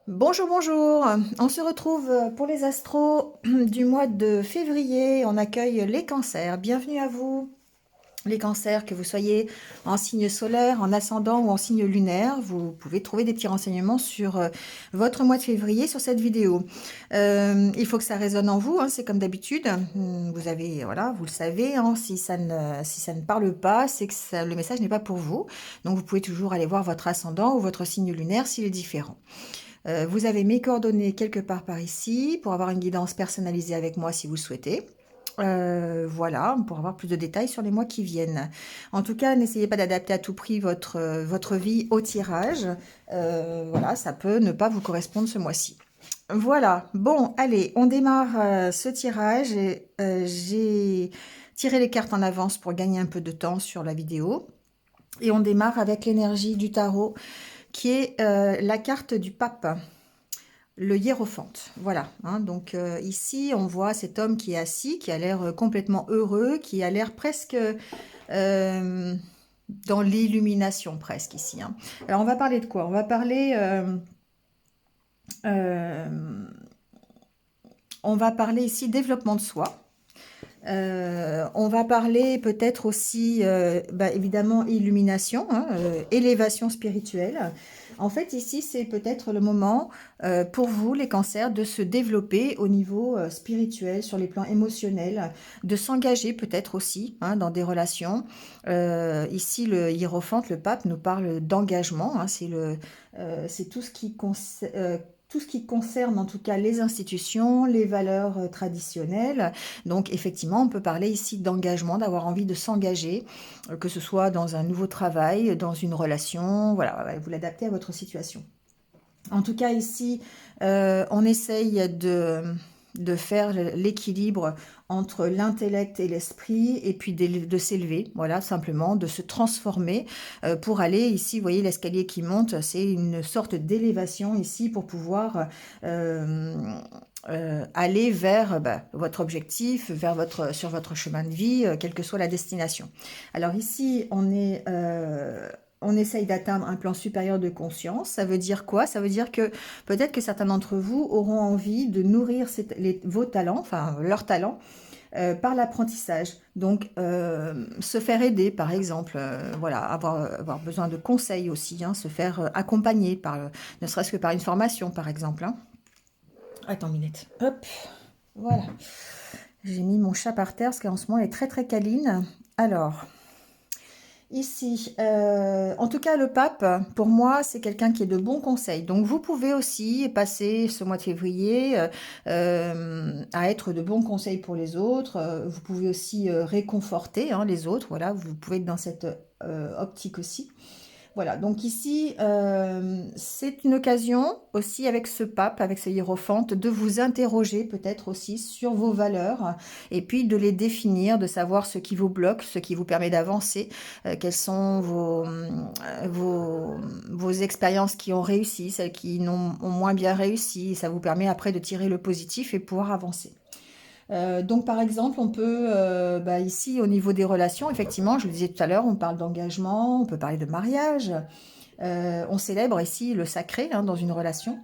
Bonjour, bonjour. On se retrouve pour les astros du mois de février. On accueille les cancers. Bienvenue à vous, les cancers, que vous soyez en signe solaire, en ascendant ou en signe lunaire. Vous pouvez trouver des petits renseignements sur votre mois de février sur cette vidéo. Il faut que ça résonne en vous, hein, c'est comme d'habitude. Vous avez, voilà, vous le savez, hein, si ça ne parle pas, c'est que le message n'est pas pour vous. Donc vous pouvez toujours aller voir votre ascendant ou votre signe lunaire s'il est différent. Vous avez mes coordonnées quelque part par ici pour avoir une guidance personnalisée avec moi si vous le souhaitez. Voilà, pour avoir plus de détails sur les mois qui viennent. En tout cas, n'essayez pas d'adapter à tout prix votre vie au tirage. Voilà, ça peut ne pas vous correspondre ce mois-ci. Voilà, bon, allez, on démarre ce tirage. J'ai tiré les cartes en avance pour gagner un peu de temps sur la vidéo. Et on démarre avec l'énergie du tarot qui est la carte du pape. Le hiérophante, voilà. Hein, donc ici, on voit cet homme qui est assis, qui a l'air complètement heureux, qui a l'air presque euh, dans l'illumination, presque ici. Hein. Alors, on va parler de quoi? On va parler, euh, on va parler ici développement de soi. On va parler peut-être aussi, évidemment, illumination, hein, élévation spirituelle. En fait, ici, c'est peut-être le moment pour vous, les cancers, de se développer au niveau spirituel, sur les plans émotionnels, de s'engager peut-être aussi hein, dans des relations. Ici, le hiérophante, le pape, nous parle d'engagement. Hein, c'est tout ce qui concerne en tout cas les institutions, les valeurs traditionnelles. Donc effectivement, on peut parler ici d'engagement, d'avoir envie de s'engager, que ce soit dans un nouveau travail, dans une relation, voilà, vous l'adaptez à votre situation. En tout cas, ici, on essaye de faire l'équilibre entre l'intellect et l'esprit, et puis de s'élever, voilà, simplement, de se transformer pour aller, ici, vous voyez l'escalier qui monte, c'est une sorte d'élévation ici pour pouvoir aller vers votre objectif, sur votre chemin de vie, quelle que soit la destination. Alors ici, on essaye d'atteindre un plan supérieur de conscience. Ça veut dire quoi? Ça veut dire que peut-être que certains d'entre vous auront envie de nourrir vos talents, enfin leurs talents, par l'apprentissage. Donc, se faire aider, par exemple, voilà, avoir besoin de conseils aussi, hein, se faire accompagner, ne serait-ce que par une formation, par exemple. Hein. Attends, minute. Hop, voilà. J'ai mis mon chat par terre parce qu'en ce moment, elle est très très câline. Alors, ici, en tout cas, le pape, pour moi, c'est quelqu'un qui est de bons conseils. Donc, vous pouvez aussi passer ce mois de février à être de bons conseils pour les autres. Vous pouvez aussi réconforter hein, les autres. Voilà, vous pouvez être dans cette optique aussi. Voilà, donc ici, c'est une occasion aussi avec ce pape, avec ce hiérophante, de vous interroger peut-être aussi sur vos valeurs et puis de les définir, de savoir ce qui vous bloque, ce qui vous permet d'avancer, quelles sont vos expériences qui ont réussi, celles qui ont moins bien réussi. Ça vous permet après de tirer le positif et pouvoir avancer. Donc, par exemple, on peut, ici, au niveau des relations, effectivement, je le disais tout à l'heure, on parle d'engagement, on peut parler de mariage. On célèbre ici le sacré hein, dans une relation.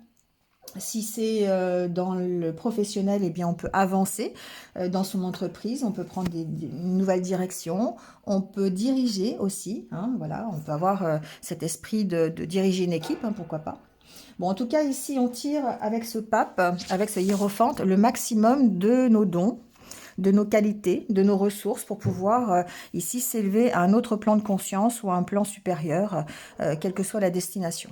Si c'est dans le professionnel, eh bien, on peut avancer dans son entreprise, on peut prendre une nouvelle direction, on peut diriger aussi, hein, voilà, on peut avoir cet esprit de diriger une équipe, hein, pourquoi pas. Bon, en tout cas, ici, on tire avec ce pape, avec ce hiérophante, le maximum de nos dons, de nos qualités, de nos ressources pour pouvoir ici s'élever à un autre plan de conscience ou à un plan supérieur, quelle que soit la destination.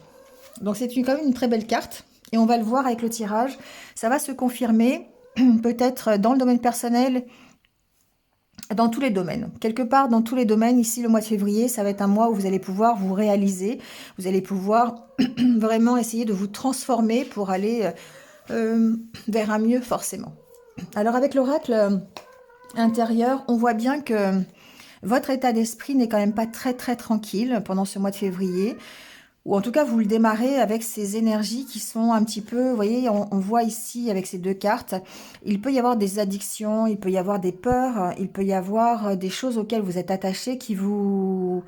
Donc c'est quand même une très belle carte et on va le voir avec le tirage. Ça va se confirmer peut-être dans le domaine personnel, dans tous les domaines. Quelque part dans tous les domaines, ici le mois de février, ça va être un mois où vous allez pouvoir vous réaliser, vous allez pouvoir vraiment essayer de vous transformer pour aller vers un mieux forcément. Alors avec l'oracle intérieur, on voit bien que votre état d'esprit n'est quand même pas très très tranquille pendant ce mois de février. Ou en tout cas, vous le démarrez avec ces énergies qui sont un petit peu, vous voyez, on voit ici avec ces deux cartes, il peut y avoir des addictions, il peut y avoir des peurs, il peut y avoir des choses auxquelles vous êtes attaché qui vous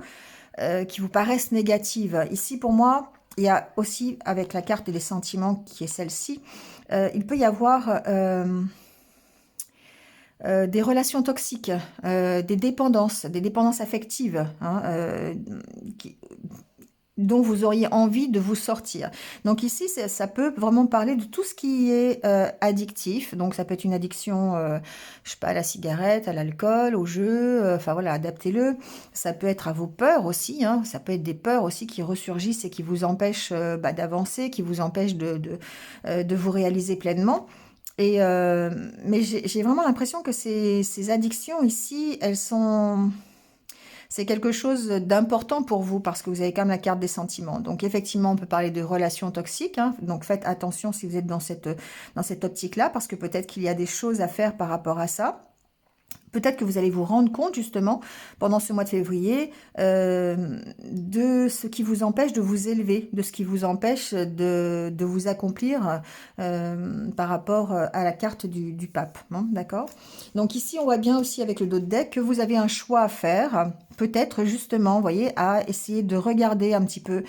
paraissent négatives. Ici, pour moi, il y a aussi, avec la carte des sentiments qui est celle-ci, il peut y avoir des relations toxiques, des dépendances affectives, hein, qui, dont vous auriez envie de vous sortir. Donc ici, ça peut vraiment parler de tout ce qui est addictif. Donc ça peut être une addiction, je sais pas, à la cigarette, à l'alcool, au jeu. Enfin voilà, adaptez-le. Ça peut être à vos peurs aussi. Hein. Ça peut être des peurs aussi qui ressurgissent et qui vous empêchent d'avancer, qui vous empêchent de vous réaliser pleinement. Mais j'ai vraiment l'impression que ces addictions ici, c'est quelque chose d'important pour vous parce que vous avez quand même la carte des sentiments. Donc effectivement, on peut parler de relations toxiques. Hein. Donc faites attention si vous êtes dans cette optique-là parce que peut-être qu'il y a des choses à faire par rapport à ça. Peut-être que vous allez vous rendre compte justement pendant ce mois de février de ce qui vous empêche de vous élever, de ce qui vous empêche de vous accomplir par rapport à la carte du pape. Hein, d'accord? Donc ici, on voit bien aussi avec le dos de deck que vous avez un choix à faire. Peut-être justement, vous voyez, à essayer de regarder un petit peu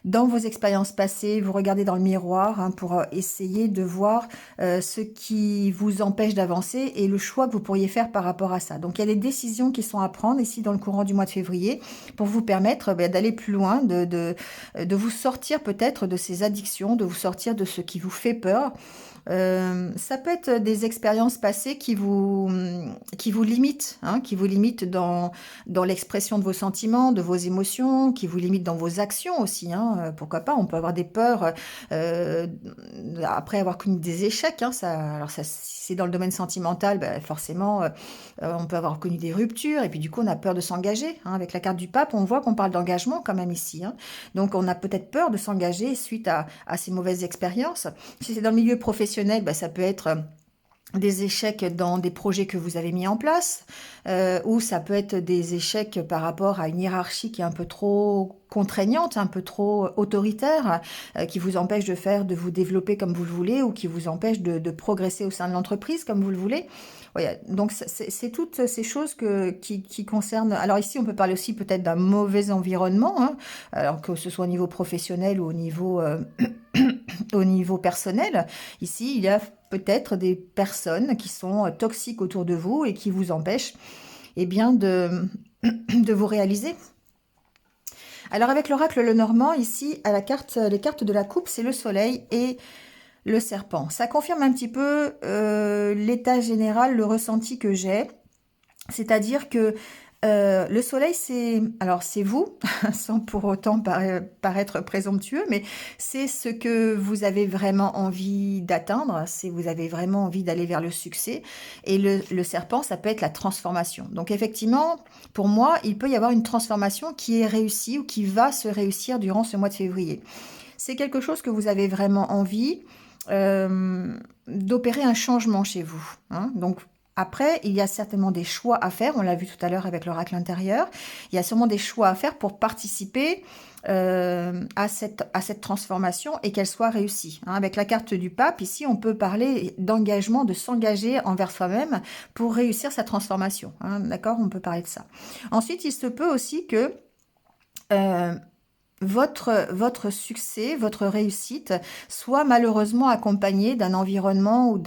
dans vos expériences passées, vous regardez dans le miroir hein, pour essayer de voir ce qui vous empêche d'avancer et le choix que vous pourriez faire par rapport à ça. Donc il y a des décisions qui sont à prendre ici dans le courant du mois de février pour vous permettre d'aller plus loin, de vous sortir peut-être de ces addictions, de vous sortir de ce qui vous fait peur. Ça peut être des expériences passées qui vous limitent, hein, qui vous limitent dans l'expression de vos sentiments, de vos émotions, qui vous limitent dans vos actions aussi. Hein. Pourquoi pas, on peut avoir des peurs euh, après avoir connu des échecs. Hein, alors ça, si c'est dans le domaine sentimental, ben forcément, on peut avoir connu des ruptures et puis du coup, on a peur de s'engager. Hein. Avec la carte du pape, on voit qu'on parle d'engagement quand même ici. Hein. Donc, on a peut-être peur de s'engager suite à ces mauvaises expériences. Si c'est dans le milieu professionnel, bah, ça peut être des échecs dans des projets que vous avez mis en place, ou ça peut être des échecs par rapport à une hiérarchie qui est un peu trop contraignante, un peu trop autoritaire, qui vous empêche de vous développer comme vous le voulez, ou qui vous empêche de progresser au sein de l'entreprise comme vous le voulez. Ouais, donc c'est toutes ces choses qui concernent. Alors ici, on peut parler aussi peut-être d'un mauvais environnement, hein, alors que ce soit au niveau professionnel ou au niveau personnel. Ici, il y a peut-être des personnes qui sont toxiques autour de vous et qui vous empêchent eh bien, de vous réaliser. Alors avec l'oracle Lenormand, ici, à les cartes de la coupe, c'est le soleil et le serpent. Ça confirme un petit peu l'état général, le ressenti que j'ai. C'est-à-dire que le soleil, c'est vous, sans pour autant paraître présomptueux, mais c'est ce que vous avez vraiment envie d'atteindre, c'est vous avez vraiment envie d'aller vers le succès. Et le serpent, ça peut être la transformation. Donc effectivement, pour moi, il peut y avoir une transformation qui est réussie ou qui va se réussir durant ce mois de février. C'est quelque chose que vous avez vraiment envie d'opérer un changement chez vous. Hein. Donc après, il y a certainement des choix à faire, on l'a vu tout à l'heure avec l'oracle intérieur, il y a sûrement des choix à faire pour participer à cette transformation et qu'elle soit réussie. Hein. Avec la carte du pape, ici, on peut parler d'engagement, de s'engager envers soi-même pour réussir sa transformation. Hein. D'accord? On peut parler de ça. Ensuite, il se peut aussi que euh, votre succès, votre réussite soit malheureusement accompagné d'un environnement ou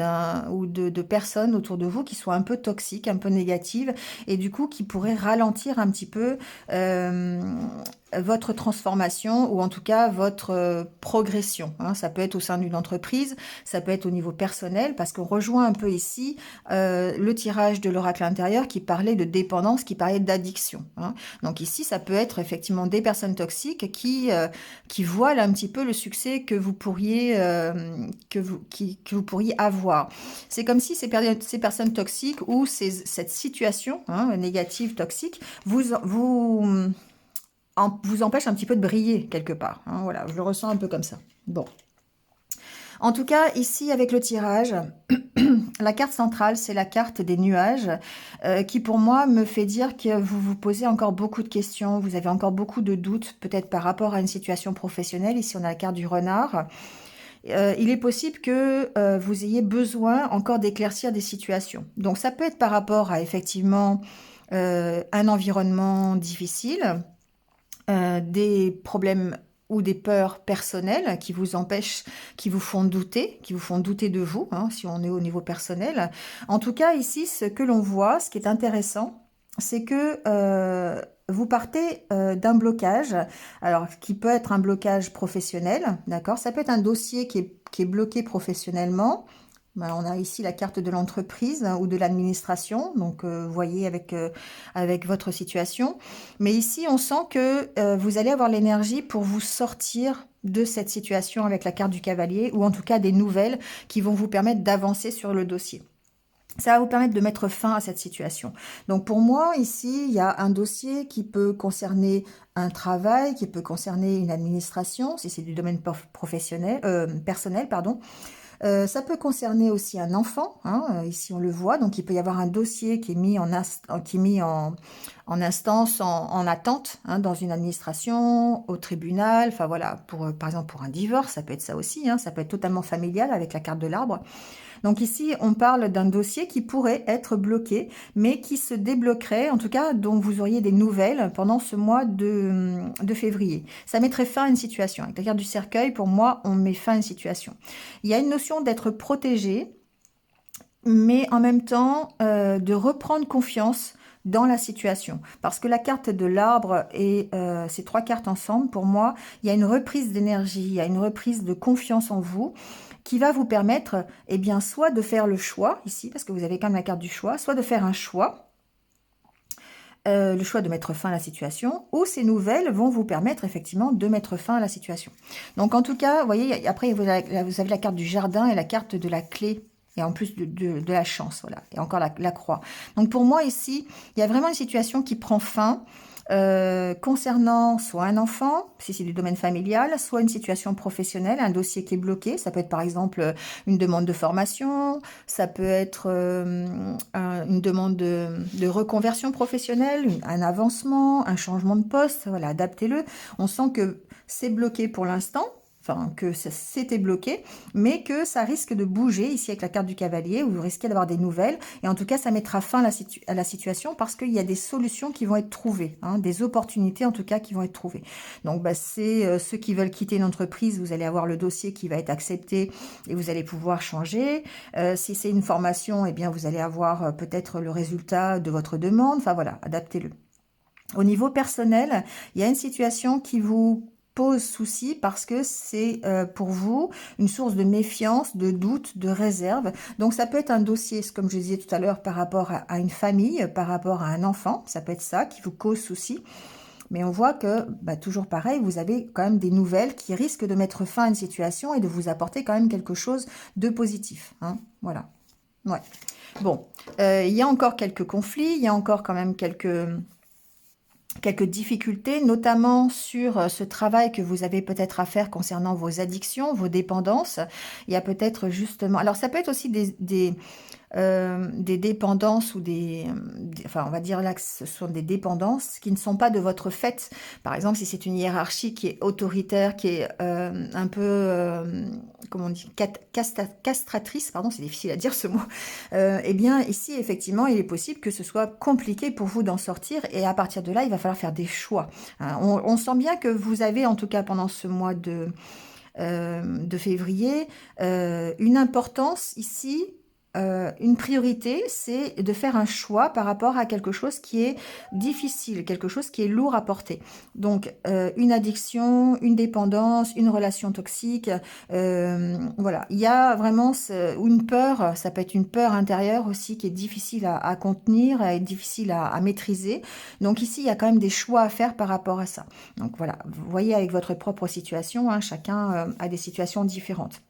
de personnes autour de vous qui soient un peu toxiques, un peu négatives et du coup qui pourraient ralentir un petit peu votre transformation ou en tout cas votre progression. Hein. Ça peut être au sein d'une entreprise, ça peut être au niveau personnel parce qu'on rejoint un peu ici le tirage de l'oracle intérieur qui parlait de dépendance, qui parlait d'addiction. Hein. Donc ici, ça peut être effectivement des personnes toxiques qui voilent un petit peu le succès que vous pourriez, que vous pourriez avoir. C'est comme si ces personnes toxiques ou cette situation hein, négative, toxique, vous empêche un petit peu de briller quelque part. Hein, voilà, je le ressens un peu comme ça. Bon. En tout cas, ici, avec le tirage, la carte centrale, c'est la carte des nuages, qui pour moi me fait dire que vous vous posez encore beaucoup de questions, vous avez encore beaucoup de doutes, peut-être par rapport à une situation professionnelle. Ici, on a la carte du renard. Il est possible que vous ayez besoin encore d'éclaircir des situations. Donc, ça peut être par rapport à effectivement un environnement difficile, des problèmes ou des peurs personnelles qui vous empêchent, qui vous font douter de vous, hein, si on est au niveau personnel. En tout cas, ici, ce que l'on voit, ce qui est intéressant, c'est que vous partez d'un blocage, alors qui peut être un blocage professionnel, d'accord? Ça peut être un dossier qui est bloqué professionnellement. Ben, on a ici la carte de l'entreprise, hein, ou de l'administration, donc vous voyez avec votre situation. Mais ici, on sent que vous allez avoir l'énergie pour vous sortir de cette situation avec la carte du cavalier, ou en tout cas des nouvelles qui vont vous permettre d'avancer sur le dossier. Ça va vous permettre de mettre fin à cette situation. Donc pour moi, ici, il y a un dossier qui peut concerner un travail, qui peut concerner une administration, si c'est du domaine professionnel, personnel, pardon. Ça peut concerner aussi un enfant, hein, ici on le voit, donc il peut y avoir un dossier qui est mis en instance, en attente, hein, dans une administration, au tribunal, enfin voilà, par exemple pour un divorce, ça peut être ça aussi, hein, ça peut être totalement familial avec la carte de l'arbre. Donc ici, on parle d'un dossier qui pourrait être bloqué, mais qui se débloquerait, en tout cas, dont vous auriez des nouvelles pendant ce mois de février. Ça mettrait fin à une situation. Avec la carte du cercueil, pour moi, on met fin à une situation. Il y a une notion d'être protégé, mais en même temps, de reprendre confiance dans la situation. Parce que la carte de l'arbre et ces trois cartes ensemble, pour moi, il y a une reprise d'énergie, il y a une reprise de confiance en vous, qui va vous permettre, eh bien, soit de faire le choix, ici, parce que vous avez quand même la carte du choix, soit de faire un choix, le choix de mettre fin à la situation, ou ces nouvelles vont vous permettre effectivement de mettre fin à la situation. Donc en tout cas, vous voyez, après vous avez la carte du jardin et la carte de la clé, et en plus de la chance, voilà, et encore la croix. Donc pour moi ici, il y a vraiment une situation qui prend fin, concernant soit un enfant, si c'est du domaine familial, soit une situation professionnelle, un dossier qui est bloqué. Ça peut être par exemple une demande de formation, ça peut être une demande de reconversion professionnelle, un avancement, un changement de poste. Voilà, adaptez-le. On sent que c'est bloqué pour l'instant, enfin que c'était bloqué, mais que ça risque de bouger ici avec la carte du cavalier, où vous risquez d'avoir des nouvelles, et en tout cas ça mettra fin à la situation, parce qu'il y a des solutions qui vont être trouvées, hein, des opportunités en tout cas qui vont être trouvées. Donc bah, c'est ceux qui veulent quitter une entreprise, vous allez avoir le dossier qui va être accepté et vous allez pouvoir changer. Si c'est une formation, eh bien vous allez avoir peut-être le résultat de votre demande, enfin voilà, adaptez-le. Au niveau personnel, il y a une situation qui vous pose souci parce que c'est pour vous une source de méfiance, de doute, de réserve. Donc ça peut être un dossier, comme je disais tout à l'heure, par rapport à une famille, par rapport à un enfant, ça peut être ça qui vous cause souci. Mais on voit que, bah, toujours pareil, vous avez quand même des nouvelles qui risquent de mettre fin à une situation et de vous apporter quand même quelque chose de positif, hein. Voilà. Ouais. Bon, il y a encore quelques conflits, il y a encore quand même quelques difficultés, notamment sur ce travail que vous avez peut-être à faire concernant vos addictions, vos dépendances. Il y a peut-être justement... Alors, ça peut être aussi des dépendances ou enfin, on va dire là que ce sont des dépendances qui ne sont pas de votre fait. Par exemple, si c'est une hiérarchie qui est autoritaire, qui est un peu, comment on dit, castratrice, pardon, c'est difficile à dire ce mot, eh bien, ici, effectivement, il est possible que ce soit compliqué pour vous d'en sortir, et à partir de là, il va falloir faire des choix. Hein. On sent bien que vous avez, en tout cas pendant ce mois de février, une importance ici, une priorité, c'est de faire un choix par rapport à quelque chose qui est difficile, quelque chose qui est lourd à porter. Donc, une addiction, une dépendance, une relation toxique, voilà. Il y a vraiment une peur, ça peut être une peur intérieure aussi qui est difficile à contenir, et difficile à maîtriser. Donc ici, il y a quand même des choix à faire par rapport à ça. Donc voilà, vous voyez avec votre propre situation, hein, chacun a des situations différentes.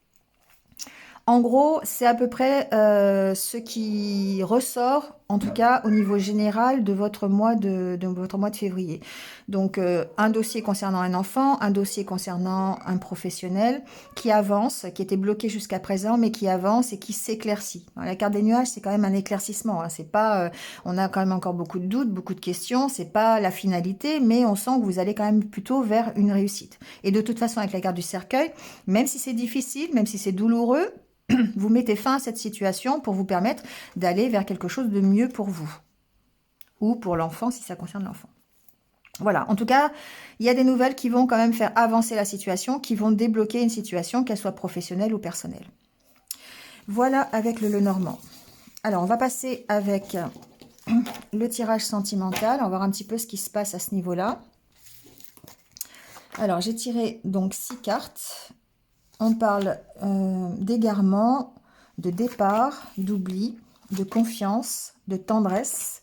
En gros, c'est à peu près ce qui ressort, en tout cas au niveau général de votre mois de votre mois de février. Donc, un dossier concernant un enfant, un dossier concernant un professionnel qui avance, qui était bloqué jusqu'à présent, mais qui avance et qui s'éclaircit. La carte des nuages, c'est quand même un éclaircissement. Hein. C'est pas, on a quand même encore beaucoup de doutes, beaucoup de questions. C'est pas la finalité, mais on sent que vous allez quand même plutôt vers une réussite. Et de toute façon, avec la carte du cercueil, même si c'est difficile, même si c'est douloureux, vous mettez fin à cette situation pour vous permettre d'aller vers quelque chose de mieux pour vous. Ou pour l'enfant, si ça concerne l'enfant. Voilà, en tout cas, il y a des nouvelles qui vont quand même faire avancer la situation, qui vont débloquer une situation, qu'elle soit professionnelle ou personnelle. Voilà avec le Lenormand. Alors, on va passer avec le tirage sentimental. On va voir un petit peu ce qui se passe à ce niveau-là. Alors, j'ai tiré donc 6 cartes. On parle d'égarement, de départ, d'oubli, de confiance, de tendresse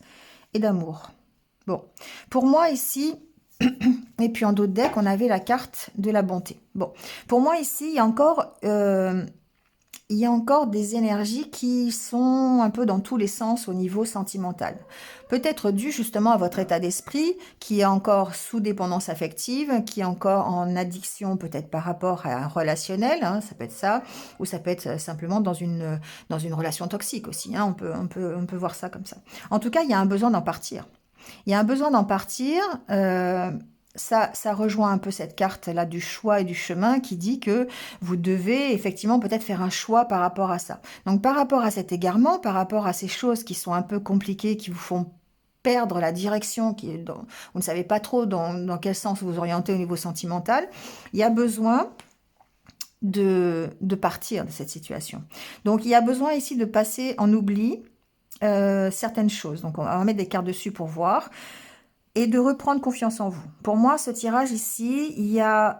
et d'amour. Bon, pour moi ici, et puis en d'autres decks, on avait la carte de la bonté. Bon, pour moi ici, il y a encore des énergies qui sont un peu dans tous les sens au niveau sentimental. Peut-être dû justement à votre état d'esprit, qui est encore sous dépendance affective, qui est encore en addiction peut-être par rapport à un relationnel, hein, ça peut être ça, ou ça peut être simplement dans une relation toxique aussi, hein, on peut voir ça comme ça. En tout cas, il y a un besoin d'en partir. Il y a un besoin d'en partir. Ça rejoint un peu cette carte-là du choix et du chemin qui dit que vous devez effectivement peut-être faire un choix par rapport à ça. Donc par rapport à cet égarement, par rapport à ces choses qui sont un peu compliquées, qui vous font perdre la direction, vous ne savez pas trop dans quel sens vous orienter au niveau sentimental, il y a besoin de partir de cette situation. Donc il y a besoin ici de passer en oubli certaines choses. Donc on va mettre des cartes dessus pour voir. Et de reprendre confiance en vous. Pour moi, ce tirage ici, il y a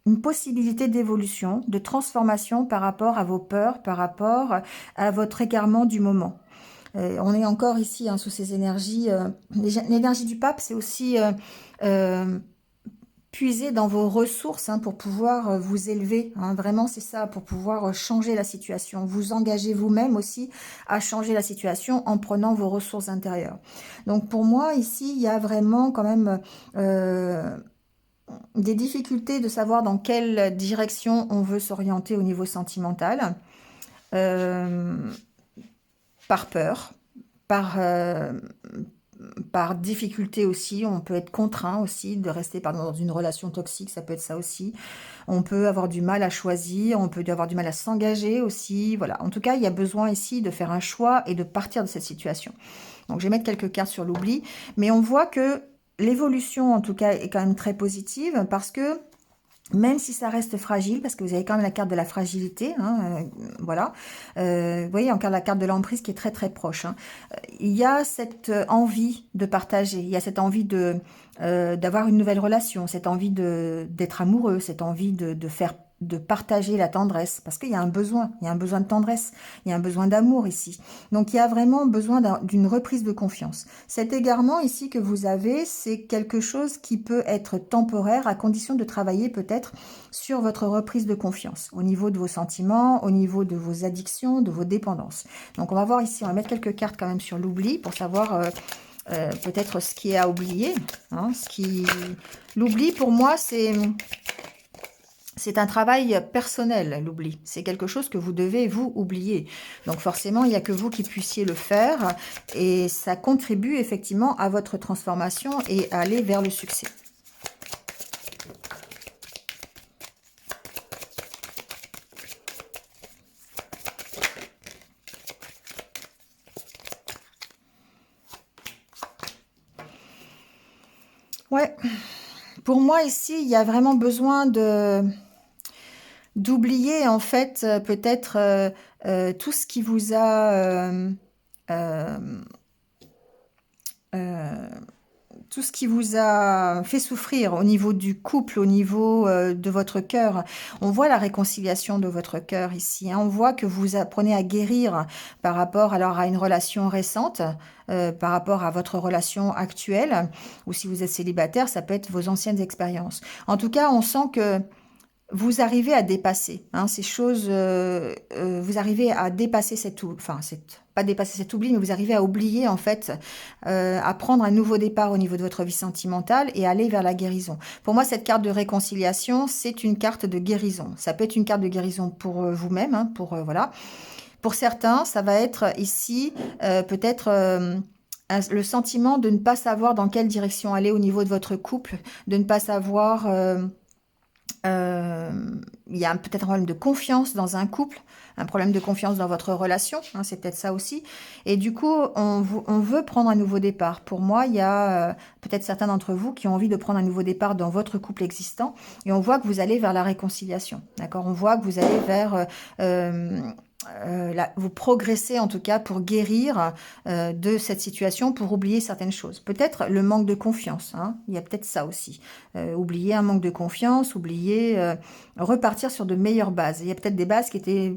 une possibilité d'évolution, de transformation par rapport à vos peurs, par rapport à votre égarement du moment. On est encore ici sous ces énergies. L'énergie du pape, c'est aussi puiser dans vos ressources pour pouvoir vous élever. Vraiment, c'est ça, pour pouvoir changer la situation. Vous engagez vous-même aussi à changer la situation en prenant vos ressources intérieures. Donc pour moi, ici, il y a vraiment quand même des difficultés de savoir dans quelle direction on veut s'orienter au niveau sentimental. Par peur, par difficulté aussi, on peut être contraint aussi de rester dans une relation toxique, ça peut être ça aussi. On peut avoir du mal à choisir, on peut avoir du mal à s'engager aussi. Voilà. En tout cas, il y a besoin ici de faire un choix et de partir de cette situation. Donc, je vais mettre quelques cartes sur l'oubli, mais on voit que l'évolution, en tout cas, est quand même très positive parce que même si ça reste fragile, parce que vous avez quand même la carte de la fragilité, voilà. Vous voyez encore la carte de l'emprise qui est très très proche. Il y a cette envie de partager, il y a cette envie d'avoir une nouvelle relation, cette envie d'être amoureux, cette envie de partager la tendresse, parce qu'il y a un besoin, de tendresse, il y a un besoin d'amour ici. Donc il y a vraiment besoin d'une reprise de confiance. Cet égarement ici que vous avez, c'est quelque chose qui peut être temporaire à condition de travailler peut-être sur votre reprise de confiance, au niveau de vos sentiments, au niveau de vos addictions, de vos dépendances. Donc on va voir ici, on va mettre quelques cartes quand même sur l'oubli pour savoir peut-être ce qui est à oublier. L'oubli pour moi c'est un travail personnel, l'oubli. C'est quelque chose que vous devez, vous, oublier. Donc forcément, il n'y a que vous qui puissiez le faire. Et ça contribue effectivement à votre transformation et à aller vers le succès. Ouais, pour moi ici, il y a vraiment besoin d'oublier en fait peut-être tout ce qui vous a euh, euh, tout ce qui vous a fait souffrir au niveau du couple, au niveau de votre cœur. On voit la réconciliation de votre cœur ici. On voit que vous apprenez à guérir par rapport alors à une relation récente, par rapport à votre relation actuelle, ou si vous êtes célibataire, ça peut être vos anciennes expériences. En tout cas, on sent que vous arrivez à dépasser ces choses, vous arrivez à dépasser pas dépasser cet oubli, mais vous arrivez à oublier en fait, à prendre un nouveau départ au niveau de votre vie sentimentale et aller vers la guérison. Pour moi, cette carte de réconciliation, c'est une carte de guérison. Ça peut être une carte de guérison pour vous-même, voilà. Pour certains, ça va être ici peut-être le sentiment de ne pas savoir dans quelle direction aller au niveau de votre couple, de ne pas savoir il y a peut-être un problème de confiance dans un couple, un problème de confiance dans votre relation, hein, c'est peut-être ça aussi. Et du coup, on veut prendre un nouveau départ. Pour moi, il y a peut-être certains d'entre vous qui ont envie de prendre un nouveau départ dans votre couple existant, et on voit que vous allez vers la réconciliation, d'accord? On voit que vous allez vers... vous progressez en tout cas pour guérir de cette situation, pour oublier certaines choses. Peut-être le manque de confiance, hein, il y a peut-être ça aussi. Oublier un manque de confiance, oublier repartir sur de meilleures bases. Il y a peut-être des bases qui étaient,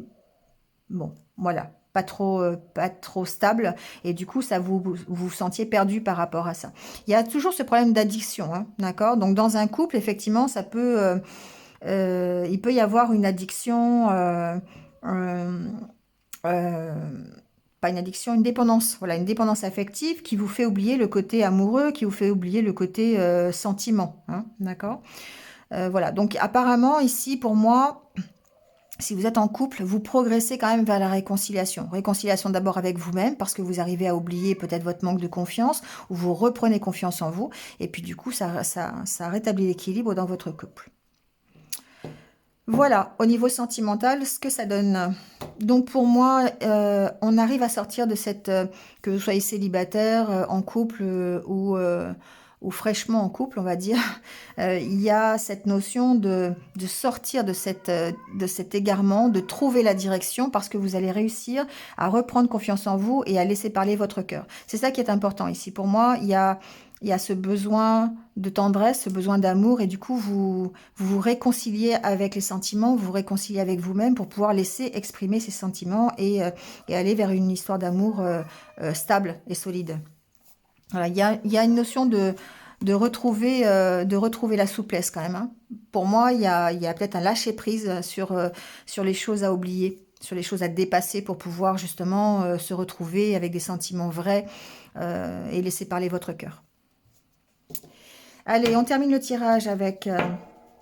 bon, voilà, pas trop stables, et du coup, ça vous sentiez perdu par rapport à ça. Il y a toujours ce problème d'addiction, hein, d'accord? Donc, dans un couple, effectivement, ça peut, il peut y avoir une addiction, euh, euh, pas une addiction, une dépendance. Voilà, une dépendance affective qui vous fait oublier le côté amoureux, qui vous fait oublier le côté sentiment, hein, d'accord? Voilà, donc apparemment, ici, pour moi, si vous êtes en couple, vous progressez quand même vers la réconciliation. Réconciliation d'abord avec vous-même, parce que vous arrivez à oublier peut-être votre manque de confiance, ou vous reprenez confiance en vous, et puis du coup, ça rétablit l'équilibre dans votre couple. Voilà, au niveau sentimental, ce que ça donne. Donc pour moi, on arrive à sortir de cette, que vous soyez célibataire, en couple ou fraîchement en couple, on va dire, il y a cette notion de sortir de cet égarement, de trouver la direction, parce que vous allez réussir à reprendre confiance en vous et à laisser parler votre cœur. C'est ça qui est important ici. Pour moi, il y a ce besoin de tendresse, ce besoin d'amour, et du coup, vous réconciliez avec les sentiments, vous vous réconciliez avec vous-même pour pouvoir laisser exprimer ces sentiments et aller vers une histoire d'amour stable et solide. Voilà, il y a une notion de retrouver la souplesse quand même, hein. Pour moi, il y a peut-être un lâcher-prise sur les choses à oublier, sur les choses à dépasser pour pouvoir justement se retrouver avec des sentiments vrais et laisser parler votre cœur. Allez, on termine le tirage avec...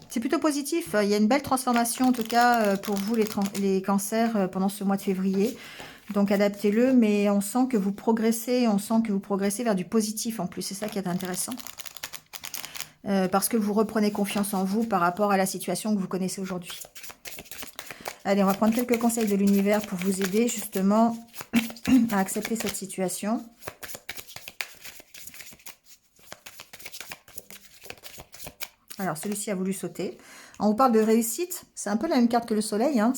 c'est plutôt positif. Il y a une belle transformation, en tout cas, pour vous, les cancers, pendant ce mois de février. Donc, adaptez-le, mais on sent que vous progressez, vers du positif en plus. C'est ça qui est intéressant. Parce que vous reprenez confiance en vous par rapport à la situation que vous connaissez aujourd'hui. Allez, on va prendre quelques conseils de l'univers pour vous aider, justement, à accepter cette situation. Alors, celui-ci a voulu sauter. On vous parle de réussite. C'est un peu la même carte que le soleil, hein.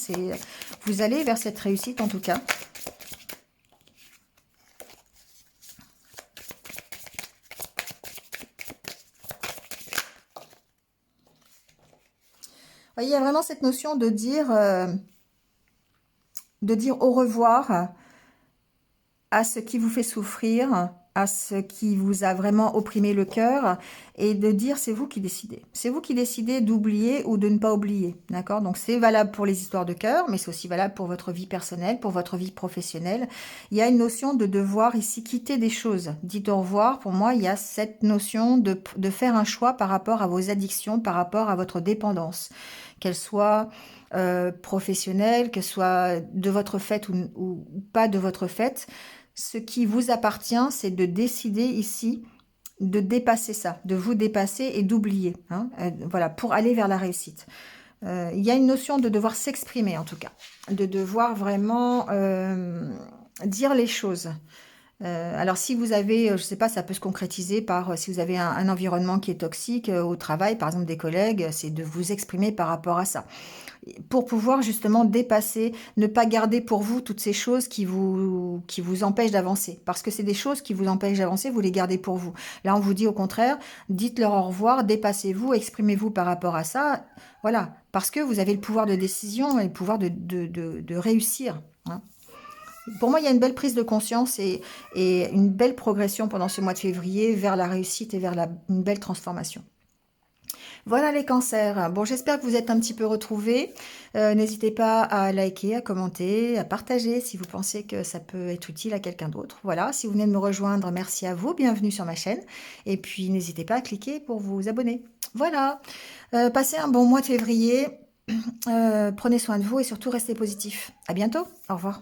Vous allez vers cette réussite, en tout cas. Il y a vraiment cette notion de dire au revoir à ce qui vous fait souffrir, à ce qui vous a vraiment opprimé le cœur, et de dire c'est vous qui décidez. C'est vous qui décidez d'oublier ou de ne pas oublier, d'accord? Donc c'est valable pour les histoires de cœur, mais c'est aussi valable pour votre vie personnelle, pour votre vie professionnelle. Il y a une notion de devoir ici quitter des choses. Dites au revoir, pour moi, il y a cette notion de faire un choix par rapport à vos addictions, par rapport à votre dépendance, qu'elle soit professionnelle, qu'elle soit de votre fait ou pas de votre fait. Ce qui vous appartient, c'est de décider ici de dépasser ça, de vous dépasser et d'oublier, hein, voilà, pour aller vers la réussite. Il y a une notion de devoir s'exprimer, en tout cas, de devoir vraiment dire les choses. Alors si vous avez, je ne sais pas, ça peut se concrétiser par, si vous avez un environnement qui est toxique au travail, par exemple des collègues, c'est de vous exprimer par rapport à ça. Pour pouvoir justement dépasser, ne pas garder pour vous toutes ces choses qui vous empêchent d'avancer. Parce que c'est des choses qui vous empêchent d'avancer, vous les gardez pour vous. Là, on vous dit au contraire, dites-leur au revoir, dépassez-vous, exprimez-vous par rapport à ça. Voilà, parce que vous avez le pouvoir de décision et le pouvoir de réussir, hein. Pour moi, il y a une belle prise de conscience et une belle progression pendant ce mois de février vers la réussite et vers une belle transformation. Voilà les cancers. Bon, j'espère que vous êtes un petit peu retrouvés. N'hésitez pas à liker, à commenter, à partager si vous pensez que ça peut être utile à quelqu'un d'autre. Voilà, si vous venez de me rejoindre, merci à vous. Bienvenue sur ma chaîne. Et puis, n'hésitez pas à cliquer pour vous abonner. Voilà. Passez un bon mois de février. Prenez soin de vous et surtout restez positifs. À bientôt. Au revoir.